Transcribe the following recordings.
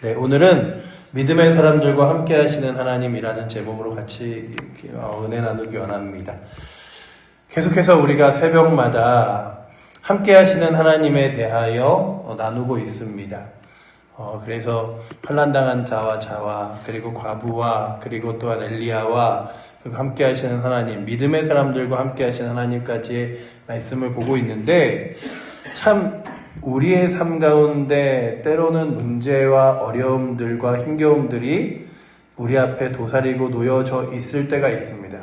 네, 오늘은 믿음의 사람들과 함께 하시는 하나님이라는 제목으로 같이 은혜 나누기 원합니다. 계속해서 우리가 새벽마다 함께 하시는 하나님에 대하여 나누고 있습니다. 그래서 환난당한 자와 그리고 과부와 그리고 또한 엘리야와 함께 하시는 하나님, 믿음의 사람들과 함께 하시는 하나님까지의 말씀을 보고 있는데, 참 우리의 삶 가운데 때로는 문제와 어려움들과 힘겨움들이 우리 앞에 도사리고 놓여져 있을 때가 있습니다.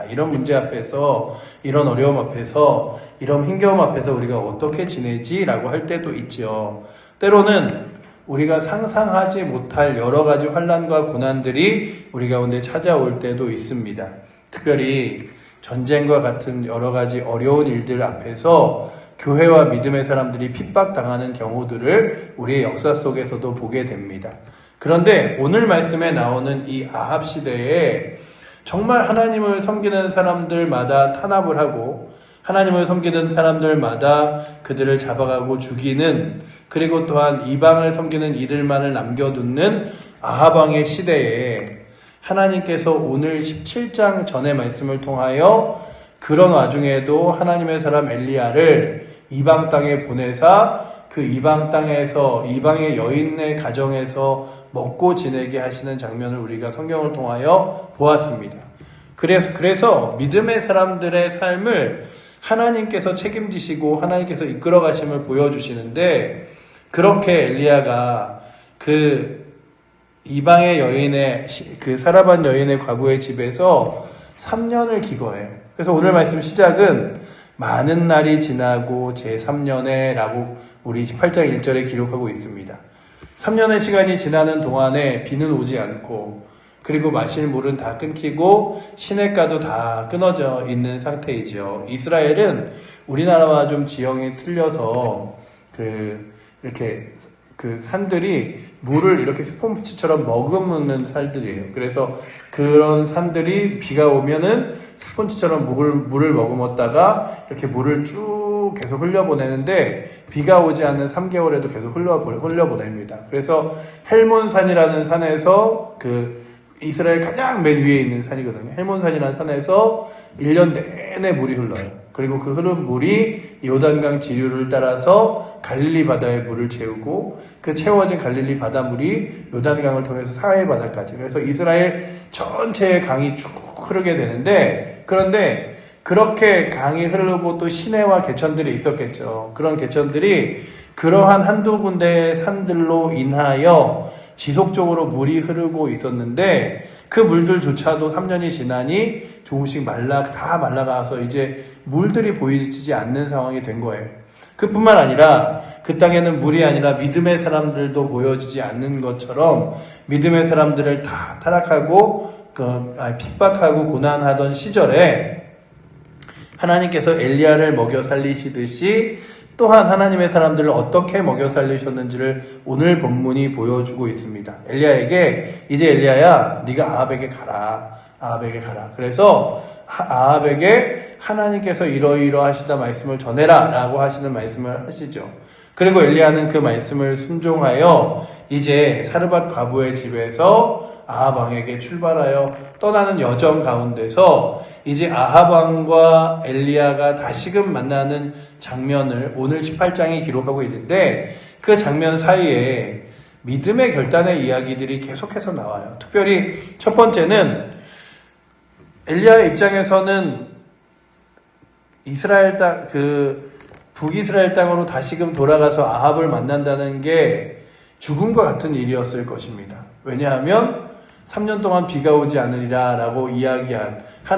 이런 문제 앞에서, 이런 어려움 앞에서, 이런 힘겨움 앞에서 우리가 어떻게 지내지? 라고 할 때도 있죠. 때로는 우리가 상상하지 못할 여러 가지 환난과 고난들이 우리 가운데 찾아올 때도 있습니다. 특별히 전쟁과 같은 여러 가지 어려운 일들 앞에서 교회와 믿음의 사람들이 핍박당하는 경우들을 우리의 역사 속에서도 보게 됩니다. 그런데 오늘 말씀에 나오는 이 아합 시대에 정말 하나님을 섬기는 사람들마다 탄압을 하고 하나님을 섬기는 사람들마다 그들을 잡아가고 죽이는, 그리고 또한 이방을 섬기는 이들만을 남겨두는 아합 왕의 시대에 하나님께서 오늘 17장 전의 말씀을 통하여 그런 와중에도 하나님의 사람 엘리야를 이방 땅에 보내사 그 이방 땅에서 이방의 여인의 가정에서 먹고 지내게 하시는 장면을 우리가 성경을 통하여 보았습니다. 그래서 믿음의 사람들의 삶을 하나님께서 책임지시고 하나님께서 이끌어 가심을 보여주시는데, 그렇게 엘리야가 그 이방의 여인의 그 사라반 여인의 과부의 집에서 3년을 기거해요. 그래서 오늘 말씀 시작은 많은 날이 지나고 제3년에 라고 우리 18장 1절에 기록하고 있습니다. 3년의 시간이 지나는 동안에 비는 오지 않고, 그리고 마실 물은 다 끊기고 시냇가도 다 끊어져 있는 상태이죠. 이스라엘은 우리나라와 좀 지형이 틀려서 이렇게 그 산들이 물을 이렇게 스폰지처럼 머금는 산들이에요. 그래서 그런 산들이 비가 오면은 스폰지처럼 물을 머금었다가 이렇게 물을 쭉 계속 흘려보내는데, 비가 오지 않는 3개월에도 계속 흘려보냅니다. 그래서 헬몬산이라는 산에서 이스라엘 가장 맨 위에 있는 산이거든요. 헬몬산이라는 산에서 1년 내내 물이 흘러요. 그리고 그 흐른 물이 요단강 지류를 따라서 갈릴리 바다에 물을 채우고, 그 채워진 갈릴리 바다물이 요단강을 통해서 사해 바다까지, 그래서 이스라엘 전체의 강이 쭉 흐르게 되는데, 그런데 그렇게 강이 흐르고 또 시내와 개천들이 있었겠죠. 그런 개천들이 그러한 한두 군데의 산들로 인하여 지속적으로 물이 흐르고 있었는데, 그 물들조차도 3년이 지나니 조금씩 다 말라가서 이제 물들이 보이지 않는 상황이 된 거예요. 그뿐만 아니라 그 땅에는 물이 아니라 믿음의 사람들도 보여지지 않는 것처럼 믿음의 사람들을 다 타락하고 핍박하고 고난하던 시절에 하나님께서 엘리야를 먹여 살리시듯이 또한 하나님의 사람들을 어떻게 먹여 살리셨는지를 오늘 본문이 보여주고 있습니다. 엘리야에게, 이제 엘리야야, 네가 아합에게 가라. 그래서 아합에게 하나님께서 이러이러하시다 말씀을 전해라 라고 하시는 말씀을 하시죠. 그리고 엘리야는 그 말씀을 순종하여 이제 사르밧 과부의 집에서 아합 왕에게 출발하여 떠나는 여정 가운데서 이제 아합 왕과 엘리야가 다시금 만나는 장면을 오늘 18장이 기록하고 있는데, 그 장면 사이에 믿음의 결단의 이야기들이 계속해서 나와요. 특별히 첫 번째는 엘리야의 입장에서는 이스라엘 땅, 북이스라엘 땅으로 다시금 돌아가서 아합을 만난다는 게 죽음과 같은 일이었을 것입니다. 왜냐하면 3년 동안 비가 오지 않으리라 라고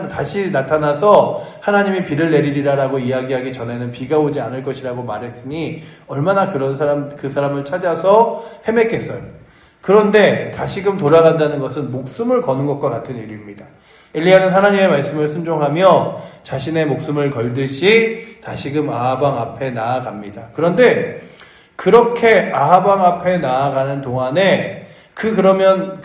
다시 나타나서 하나님이 비를 내리리라 라고 이야기하기 전에는 비가 오지 않을 것이라고 말했으니 얼마나 그 사람을 찾아서 헤맸겠어요. 그런데 다시금 돌아간다는 것은 목숨을 거는 것과 같은 일입니다. 엘리야는 하나님의 말씀을 순종하며 자신의 목숨을 걸듯이 다시금 아합 왕 앞에 나아갑니다. 그런데 그렇게 아합 왕 앞에 나아가는 동안에 그러면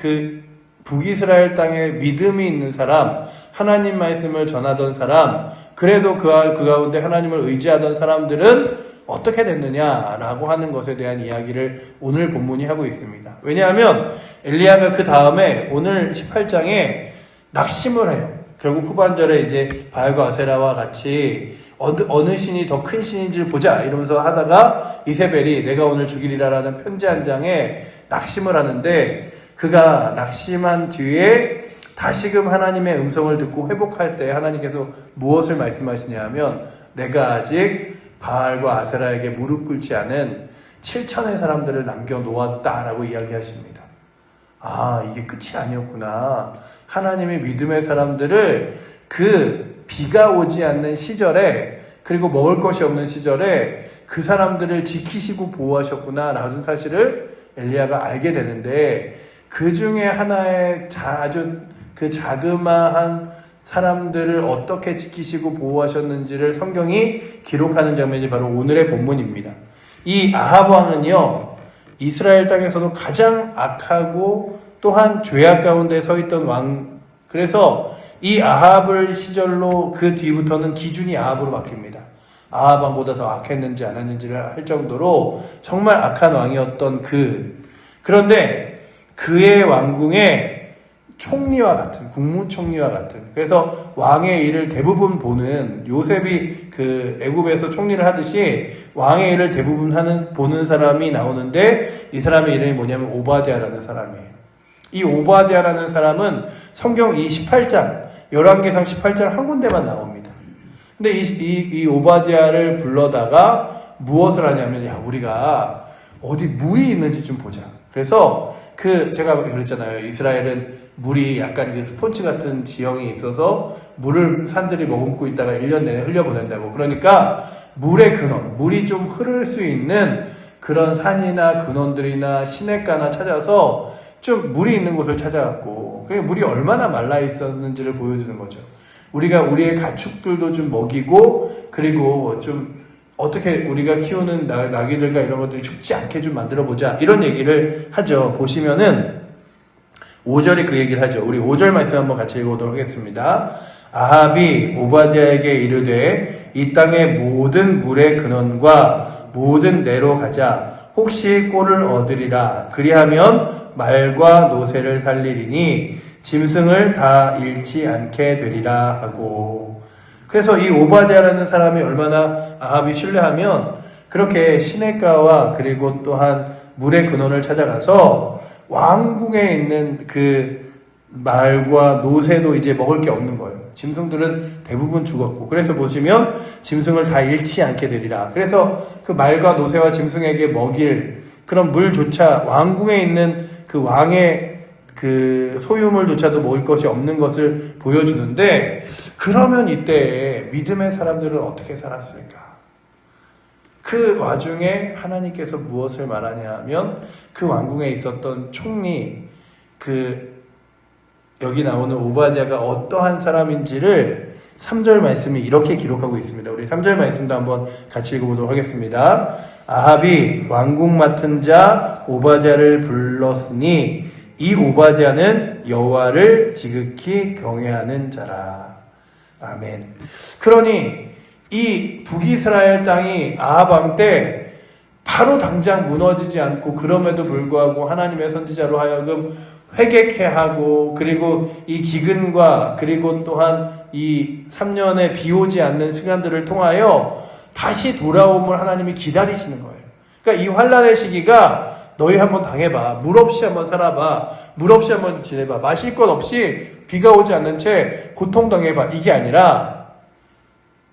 북이스라엘 땅에 믿음이 있는 사람, 하나님 말씀을 전하던 사람, 그래도 그 가운데 하나님을 의지하던 사람들은 어떻게 됐느냐라고 하는 것에 대한 이야기를 오늘 본문이 하고 있습니다. 왜냐하면 엘리야가 그 다음에 오늘 18장에 낙심을 해요. 결국 후반절에 이제 바알과 아세라와 같이 어느 신이 더 큰 신인지를 보자 이러면서 하다가 이세벨이 내가 오늘 죽이리라라는 편지 한 장에 낙심을 하는데, 그가 낙심한 뒤에 다시금 하나님의 음성을 듣고 회복할 때 하나님께서 무엇을 말씀하시냐 하면, 내가 아직 바알과 아세라에게 무릎 꿇지 않은 7천의 사람들을 남겨놓았다라고 이야기하십니다. 아, 이게 끝이 아니었구나. 하나님의 믿음의 사람들을 그 비가 오지 않는 시절에, 그리고 먹을 것이 없는 시절에 그 사람들을 지키시고 보호하셨구나 라는 사실을 엘리야가 알게 되는데, 그 중에 하나의 아주 그 자그마한 사람들을 어떻게 지키시고 보호하셨는지를 성경이 기록하는 장면이 바로 오늘의 본문입니다. 이 아합 왕은요, 이스라엘 땅에서도 가장 악하고 또한 죄악 가운데 서 있던 왕, 그래서 이 아합을 시절로 그 뒤부터는 기준이 아합으로 바뀝니다. 아합 왕보다 더 악했는지 안 했는지를 할 정도로 정말 악한 왕이었던 그런데 그의 왕궁에 총리와 같은, 국무총리와 같은, 그래서 왕의 일을 대부분 보는, 요셉이 그 애굽에서 총리를 하듯이 왕의 일을 대부분 보는 사람이 나오는데, 이 사람의 이름이 뭐냐면 오바댜라는 사람이에요. 이 오바댜라는 사람은 성경 이 18장, 열왕기상 18장 한 군데만 나옵니다. 근데 이 오바댜를 불러다가 무엇을 하냐면, 야, 우리가 어디 물이 있는지 좀 보자. 그래서 제가 그랬잖아요. 이스라엘은 물이 약간 그 스폰지 같은 지형이 있어서 물을 산들이 머금고 있다가 1년 내내 흘려보낸다고. 그러니까 물의 근원, 물이 좀 흐를 수 있는 그런 산이나 근원들이나 시냇가나 찾아서 좀 물이 있는 곳을 찾아갔고, 그게 물이 얼마나 말라 있었는지를 보여주는 거죠. 우리가 우리의 가축들도 좀 먹이고, 그리고 좀 어떻게 우리가 키우는 나귀들과 이런 것들이 죽지 않게 좀 만들어보자, 이런 얘기를 하죠. 보시면은 5절에 그 얘기를 하죠. 우리 5절 말씀 한번 같이 읽어보도록 하겠습니다. 아합이 오바댜에게 이르되 이 땅의 모든 물의 근원과 모든 내로 가자. 혹시 꼴을 얻으리라. 그리하면 말과 노새를 살리리니 짐승을 다 잃지 않게 되리라 하고. 그래서 이 오바댜라는 사람이 얼마나 아합이 신뢰하면 그렇게 시냇가와 그리고 또한 물의 근원을 찾아가서 왕궁에 있는 그 말과 노새도 이제 먹을 게 없는 거예요. 짐승들은 대부분 죽었고, 그래서 보시면 짐승을 다 잃지 않게 되리라. 그래서 그 말과 노새와 짐승에게 먹일 그런 물조차, 왕궁에 있는 그 왕의 그 소유물조차도 먹을 것이 없는 것을 보여주는데, 그러면 이때 믿음의 사람들은 어떻게 살았을까? 그 와중에 하나님께서 무엇을 말하냐 하면, 그 왕궁에 있었던 총리, 여기 나오는 오바댜가 어떠한 사람인지를 3절 말씀이 이렇게 기록하고 있습니다. 우리 3절 말씀도 한번 같이 읽어보도록 하겠습니다. 아합이 왕궁 맡은 자 오바댜를 불렀으니 이 오바댜는 여호와를 지극히 경외하는 자라. 아멘. 그러니 이 북이스라엘 땅이 아합 왕 때 바로 당장 무너지지 않고, 그럼에도 불구하고 하나님의 선지자로 하여금 회개케 하고, 그리고 이 기근과 그리고 또한 이 3년의 비 오지 않는 시간들을 통하여 다시 돌아옴을 하나님이 기다리시는 거예요. 그러니까 이 환란의 시기가 너희 한번 당해봐. 물 없이 한번 살아봐. 물 없이 한번 지내봐. 마실 것 없이 비가 오지 않는 채 고통당해봐. 이게 아니라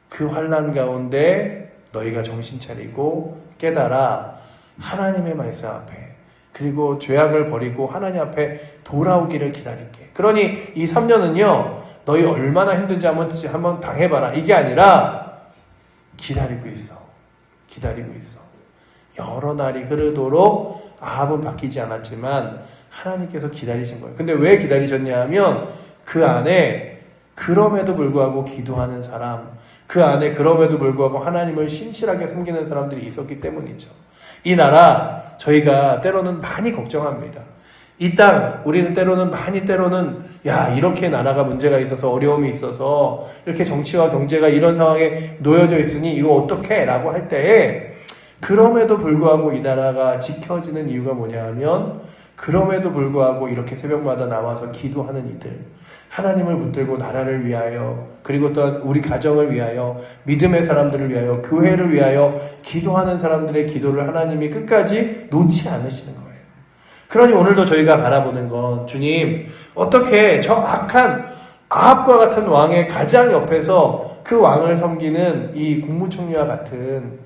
그 환란 가운데 너희가 정신 차리고 깨달아 하나님의 말씀 앞에, 그리고 죄악을 버리고 하나님 앞에 돌아오기를 기다릴게. 그러니 이 3년은요, 너희 얼마나 힘든지 한번 당해봐라. 이게 아니라 기다리고 있어. 기다리고 있어. 여러 날이 흐르도록 아합은 바뀌지 않았지만 하나님께서 기다리신 거예요. 근데 왜 기다리셨냐 하면, 그 안에 그럼에도 불구하고 기도하는 사람, 그 안에 그럼에도 불구하고 하나님을 신실하게 섬기는 사람들이 있었기 때문이죠. 이 나라, 저희가 때로는 많이 걱정합니다. 이 땅, 우리는 때로는 야, 이렇게 나라가 문제가 있어서, 어려움이 있어서, 이렇게 정치와 경제가 이런 상황에 놓여져 있으니 이거 어떡해? 라고 할 때에 그럼에도 불구하고 이 나라가 지켜지는 이유가 뭐냐 하면, 그럼에도 불구하고 이렇게 새벽마다 나와서 기도하는 이들, 하나님을 붙들고 나라를 위하여, 그리고 또한 우리 가정을 위하여, 믿음의 사람들을 위하여, 교회를 위하여 기도하는 사람들의 기도를 하나님이 끝까지 놓지 않으시는 거예요. 그러니 오늘도 저희가 바라보는 건, 주님, 어떻게 저 악한 아합과 같은 왕의 가장 옆에서 그 왕을 섬기는 이 국무총리와 같은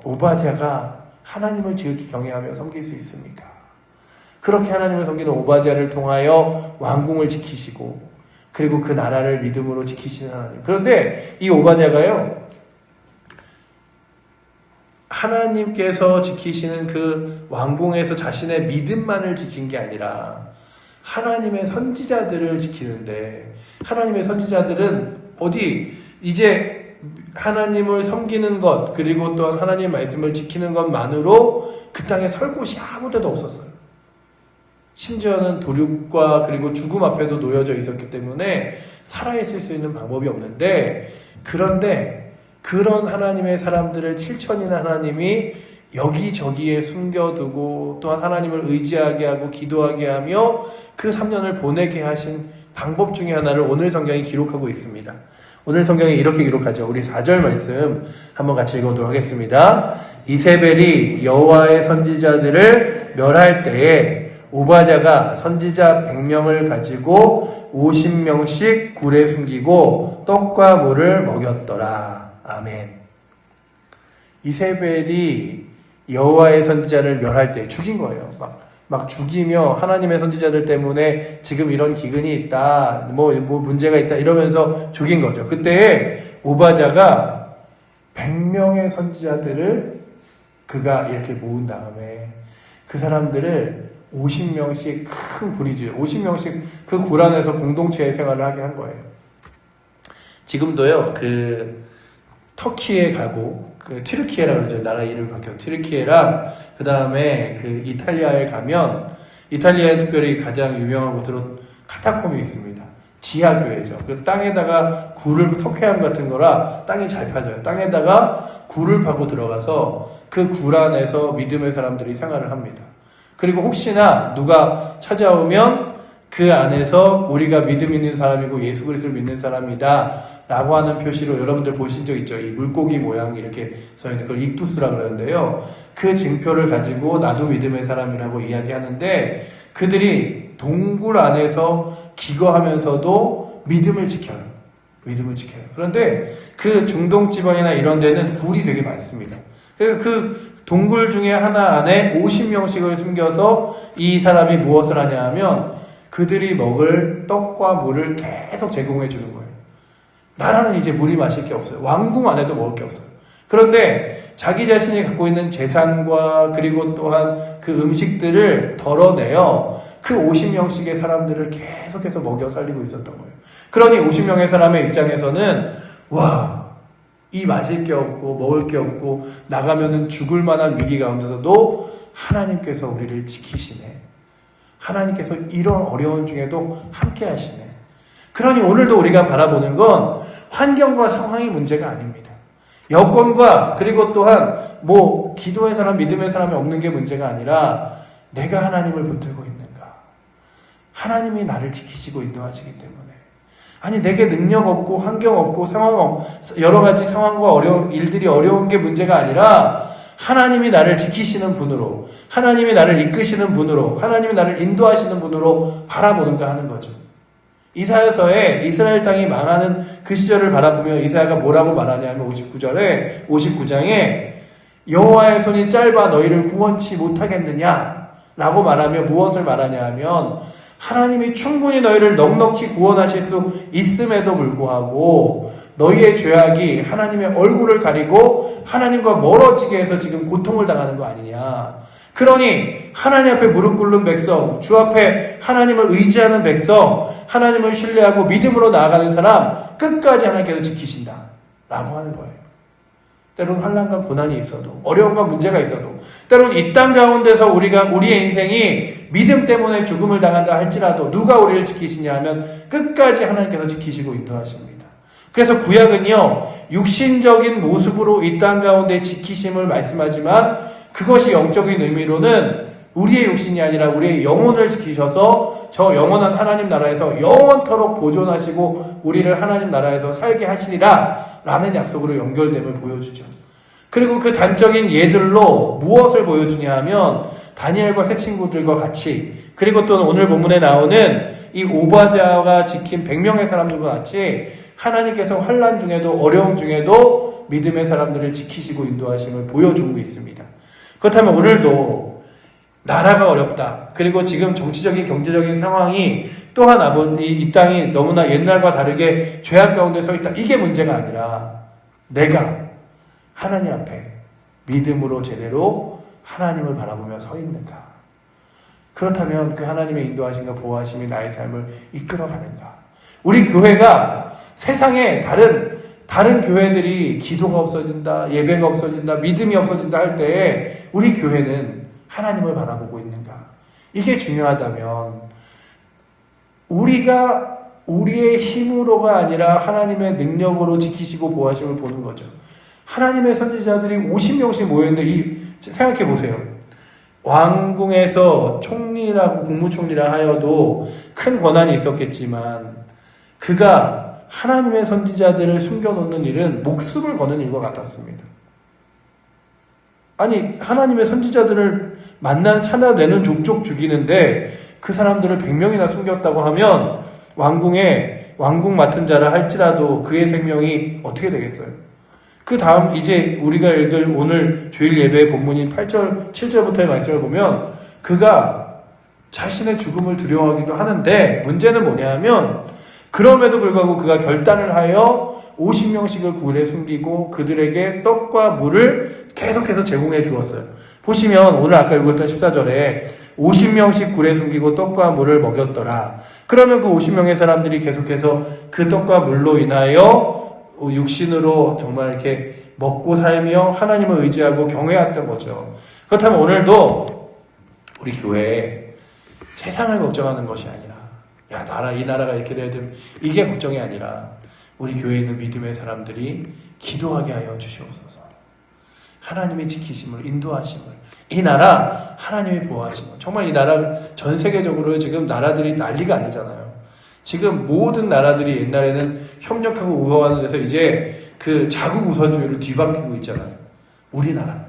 오바댜가 하나님을 지극히 경외하며 섬길 수 있습니까? 그렇게 하나님을 섬기는 오바댜를 통하여 왕궁을 지키시고, 그리고 그 나라를 믿음으로 지키시는 하나님. 그런데 이 오바댜가요, 하나님께서 지키시는 그 왕궁에서 자신의 믿음만을 지킨 게 아니라 하나님의 선지자들을 지키는데, 하나님의 선지자들은 이제 하나님을 섬기는 것, 그리고 또한 하나님의 말씀을 지키는 것만으로 그 땅에 설 곳이 아무 데도 없었어요. 심지어는 도륙과 그리고 죽음 앞에도 놓여져 있었기 때문에 살아있을 수 있는 방법이 없는데, 그런데 그런 하나님의 사람들을 7천이나 하나님이 여기저기에 숨겨두고, 또한 하나님을 의지하게 하고 기도하게 하며 그 3년을 보내게 하신 방법 중에 하나를 오늘 성경이 기록하고 있습니다. 오늘 성경에 이렇게 기록하죠. 우리 4절 말씀 한번 같이 읽어보도록 하겠습니다. 이세벨이 여호와의 선지자들을 멸할 때에 오바댜가 선지자 100명을 가지고 50명씩 굴에 숨기고 떡과 물을 먹였더라. 아멘. 이세벨이 여호와의 선지자를 멸할 때 죽인 거예요. 막 죽이며 하나님의 선지자들 때문에 지금 이런 기근이 있다, 뭐 문제가 있다 이러면서 죽인 거죠. 그때 오바댜가 100명의 선지자들을 그가 이렇게 모은 다음에 그 사람들을 50명씩 큰 굴이죠. 50명씩 그 굴 안에서 공동체의 생활을 하게 한 거예요. 지금도요, 터키에 가고, 튀르키예라고 그러죠. 나라 이름이 바뀌어서 튀르키예랑, 그 다음에 이탈리아에 가면, 이탈리아에 특별히 가장 유명한 곳으로 카타콤이 있습니다. 지하교회죠. 그 땅에다가 굴을, 석회암 같은 거라 땅이 잘 파져요. 땅에다가 굴을 파고 들어가서 그 굴 안에서 믿음의 사람들이 생활을 합니다. 그리고 혹시나 누가 찾아오면 그 안에서 우리가 믿음 있는 사람이고 예수 그리스도를 믿는 사람이다 라고 하는 표시로, 여러분들 보신 적 있죠? 이 물고기 모양 이렇게 써있는 그걸 익두스라 그러는데요. 그 증표를 가지고 나도 믿음의 사람이라고 이야기하는데, 그들이 동굴 안에서 기거하면서도 믿음을 지켜요. 믿음을 지켜요. 그런데 그 중동 지방이나 이런 데는 굴이 되게 많습니다. 그래서 그 동굴 중에 하나 안에 50명씩을 숨겨서 이 사람이 무엇을 하냐 하면 그들이 먹을 떡과 물을 계속 제공해 주는 거예요. 나라는 이제 물이 마실 게 없어요. 왕궁 안에도 먹을 게 없어요. 그런데 자기 자신이 갖고 있는 재산과 그리고 또한 그 음식들을 덜어내어 그 50명씩의 사람들을 계속해서 먹여 살리고 있었던 거예요. 그러니 50명의 사람의 입장에서는 이 마실 게 없고 먹을 게 없고 나가면은 죽을 만한 위기 가운데서도 하나님께서 우리를 지키시네. 하나님께서 이런 어려운 중에도 함께 하시네. 그러니 오늘도 우리가 바라보는 건 환경과 상황이 문제가 아닙니다. 여건과 그리고 또한 기도의 사람, 믿음의 사람이 없는 게 문제가 아니라 내가 하나님을 붙들고 있는가. 하나님이 나를 지키시고 인도하시기 때문에. 아니, 내게 능력 없고 환경 없고 여러 가지 상황과 일들이 어려운 게 문제가 아니라 하나님이 나를 지키시는 분으로, 하나님이 나를 이끄시는 분으로, 하나님이 나를 인도하시는 분으로 바라보는가 하는 거죠. 이사야서에 이스라엘 땅이 망하는 그 시절을 바라보며 이사야가 뭐라고 말하냐면 59장에 여호와의 손이 짧아 너희를 구원치 못하겠느냐 라고 말하며 무엇을 말하냐 하면 하나님이 충분히 너희를 넉넉히 구원하실 수 있음에도 불구하고 너희의 죄악이 하나님의 얼굴을 가리고 하나님과 멀어지게 해서 지금 고통을 당하는 거 아니냐. 그러니 하나님 앞에 무릎 꿇는 백성, 주 앞에 하나님을 의지하는 백성, 하나님을 신뢰하고 믿음으로 나아가는 사람 끝까지 하나님께서 지키신다 라고 하는 거예요. 때로는 환난과 고난이 있어도, 어려움과 문제가 있어도, 때로는 이 땅 가운데서 우리의 인생이 믿음 때문에 죽음을 당한다 할지라도 누가 우리를 지키시냐 하면 끝까지 하나님께서 지키시고 인도하십니다. 그래서 구약은요, 육신적인 모습으로 이 땅 가운데 지키심을 말씀하지만 그것이 영적인 의미로는 우리의 육신이 아니라 우리의 영혼을 지키셔서 저 영원한 하나님 나라에서 영원토록 보존하시고 우리를 하나님 나라에서 살게 하시리라 라는 약속으로 연결됨을 보여주죠. 그리고 그 단적인 예들로 무엇을 보여주냐 하면 다니엘과 새 친구들과 같이, 그리고 또 오늘 본문에 나오는 이 오바댜가 지킨 100명의 사람들과 같이 하나님께서 환난 중에도 어려움 중에도 믿음의 사람들을 지키시고 인도하심을 보여주고 있습니다. 그렇다면 오늘도 나라가 어렵다. 그리고 지금 정치적인 경제적인 상황이 또한 이 땅이 너무나 옛날과 다르게 죄악 가운데 서 있다. 이게 문제가 아니라 내가 하나님 앞에 믿음으로 제대로 하나님을 바라보며 서 있는가. 그렇다면 그 하나님의 인도하심과 보호하심이 나의 삶을 이끌어가는가. 우리 교회가 세상에 다른 교회들이 기도가 없어진다, 예배가 없어진다, 믿음이 없어진다 할 때에 우리 교회는 하나님을 바라보고 있는가? 이게 중요하다면 우리가 우리의 힘으로가 아니라 하나님의 능력으로 지키시고 보호하심을 보는 거죠. 하나님의 선지자들이 50명씩 모였는데 생각해 보세요. 왕궁에서 총리라고 국무총리라 하여도 큰 권한이 있었겠지만 그가 하나님의 선지자들을 숨겨놓는 일은 목숨을 거는 일과 같았습니다. 아니, 하나님의 선지자들을 찾아내는 족족 죽이는데 그 사람들을 100명이나 숨겼다고 하면 왕궁 맡은 자라 할지라도 그의 생명이 어떻게 되겠어요? 그 다음 이제 우리가 읽을 오늘 주일 예배의 본문인 8절, 7절부터의 말씀을 보면 그가 자신의 죽음을 두려워하기도 하는데 문제는 뭐냐면 그럼에도 불구하고 그가 결단을 하여 50명씩을 굴에 숨기고 그들에게 떡과 물을 계속해서 제공해 주었어요. 보시면 오늘 아까 읽었던 14절에 50명씩 굴에 숨기고 떡과 물을 먹였더라. 그러면 그 50명의 사람들이 계속해서 그 떡과 물로 인하여 육신으로 정말 이렇게 먹고 살며 하나님을 의지하고 경외했던 거죠. 그렇다면 오늘도 우리 교회에 세상을 걱정하는 것이 아니라 이 나라가 이렇게 돼야 되면 이게 걱정이 아니라 우리 교회에 있는 믿음의 사람들이 기도하게 하여 주시옵소서. 하나님이 지키심을, 인도하심을, 이 나라 하나님이 보호하심을. 정말 이 나라 전 세계적으로 지금 나라들이 난리가 아니잖아요. 지금 모든 나라들이 옛날에는 협력하고 우호하는 데서 이제 그 자국 우선주의로 뒤바뀌고 있잖아요. 우리나라,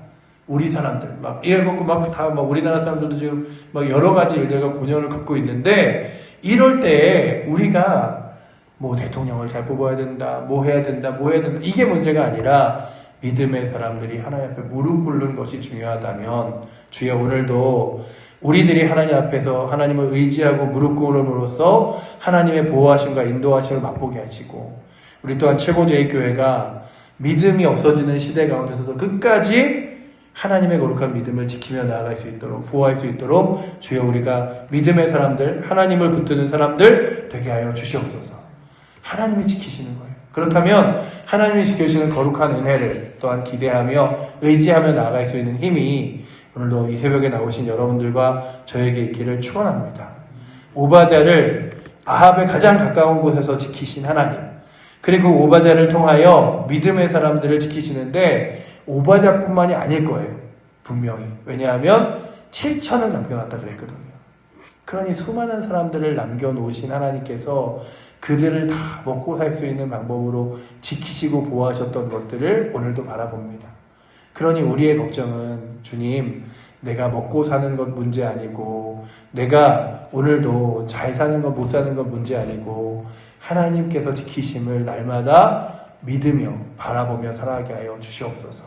우리 사람들 막 이래갖고 막 우리나라 사람들도 지금 막 여러 가지 일들과 고년을 갖고 있는데 이럴 때 우리가 뭐 대통령을 잘 뽑아야 된다, 뭐 해야 된다 이게 문제가 아니라 믿음의 사람들이 하나님 앞에 무릎 꿇는 것이 중요하다면 주여 오늘도 우리들이 하나님 앞에서 하나님을 의지하고 무릎 꿇음으로써 하나님의 보호하심과 인도하심을 맛보게 하시고 우리 또한 최고제일교회가 믿음이 없어지는 시대 가운데서도 끝까지 하나님의 거룩한 믿음을 지키며 나아갈 수 있도록 보호할 수 있도록 주여 우리가 믿음의 사람들, 하나님을 붙드는 사람들 되게 하여 주시옵소서. 하나님이 지키시는 거예요. 그렇다면 하나님이 지켜주시는 거룩한 은혜를 또한 기대하며 의지하며 나아갈 수 있는 힘이 오늘도 이 새벽에 나오신 여러분들과 저에게 있기를 축원합니다. 오바댜를 아합의 가장 가까운 곳에서 지키신 하나님, 그리고 오바댜를 통하여 믿음의 사람들을 지키시는데 오바댜뿐만이 아닐 거예요. 분명히. 왜냐하면 7천을 남겨놨다 그랬거든요. 그러니 수많은 사람들을 남겨놓으신 하나님께서 그들을 다 먹고 살 수 있는 방법으로 지키시고 보호하셨던 것들을 오늘도 바라봅니다. 그러니 우리의 걱정은 주님, 내가 먹고 사는 것 문제 아니고 내가 오늘도 잘 사는 것 못 사는 것 문제 아니고 하나님께서 지키심을 날마다 믿으며 바라보며 살아가게 하여 주시옵소서.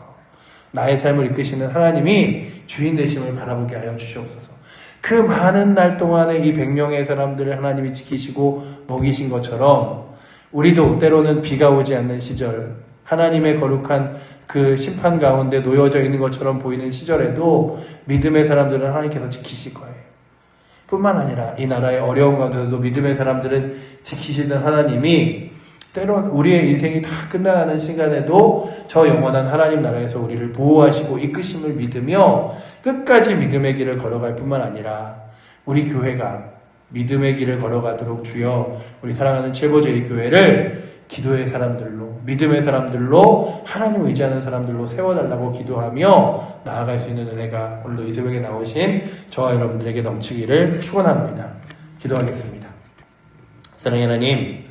나의 삶을 이끄시는 하나님이 주인 되심을 바라보게 하여 주시옵소서. 그 많은 날 동안에 이 100명의 사람들을 하나님이 지키시고 먹이신 것처럼 우리도 때로는 비가 오지 않는 시절, 하나님의 거룩한 그 심판 가운데 놓여져 있는 것처럼 보이는 시절에도 믿음의 사람들은 하나님께서 지키실 거예요. 뿐만 아니라 이 나라의 어려운 가운데서도 믿음의 사람들은 지키시는 하나님이 때론 우리의 인생이 다 끝나가는 시간에도 저 영원한 하나님 나라에서 우리를 보호하시고 이끄심을 믿으며 끝까지 믿음의 길을 걸어갈 뿐만 아니라 우리 교회가 믿음의 길을 걸어가도록 주여 우리 사랑하는 최고제일교회를 기도의 사람들로, 믿음의 사람들로, 하나님 의지하는 사람들로 세워달라고 기도하며 나아갈 수 있는 은혜가 오늘도 이 새벽에 나오신 저와 여러분들에게 넘치기를 축원합니다. 기도하겠습니다. 사랑의 하나님,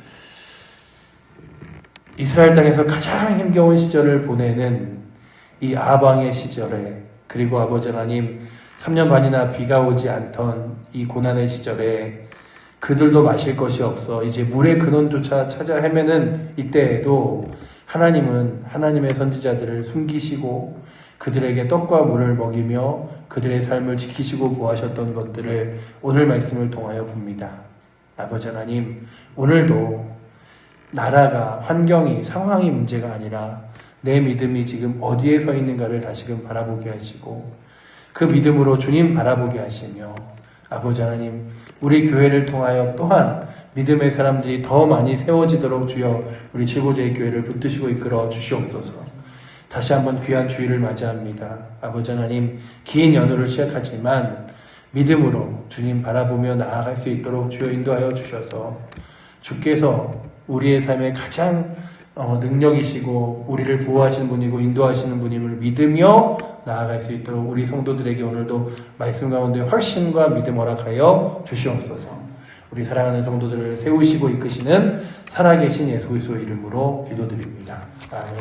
이스라엘 땅에서 가장 힘겨운 시절을 보내는 이 아방의 시절에, 그리고 아버지 하나님 3년 반이나 비가 오지 않던 이 고난의 시절에 그들도 마실 것이 없어 이제 물의 근원조차 찾아 헤매는 이때에도 하나님은 하나님의 선지자들을 숨기시고 그들에게 떡과 물을 먹이며 그들의 삶을 지키시고 구하셨던 것들을 오늘 말씀을 통하여 봅니다. 아버지 하나님, 오늘도 나라가, 환경이, 상황이 문제가 아니라 내 믿음이 지금 어디에 서 있는가를 다시금 바라보게 하시고 그 믿음으로 주님 바라보게 하시며 아버지 하나님, 우리 교회를 통하여 또한 믿음의 사람들이 더 많이 세워지도록 주여 우리 칠고제의 교회를 붙드시고 이끌어 주시옵소서. 다시 한번 귀한 주일을 맞이합니다. 아버지 하나님, 긴 연휴를 시작하지만 믿음으로 주님 바라보며 나아갈 수 있도록 주여 인도하여 주셔서 주께서 우리의 삶에 가장 능력이시고 우리를 보호하시는 분이고 인도하시는 분임을 믿으며 나아갈 수 있도록 우리 성도들에게 오늘도 말씀 가운데 확신과 믿음 허락하여 주시옵소서. 우리 사랑하는 성도들을 세우시고 이끄시는 살아계신 예수 그리스도의 이름으로 기도드립니다. 아멘.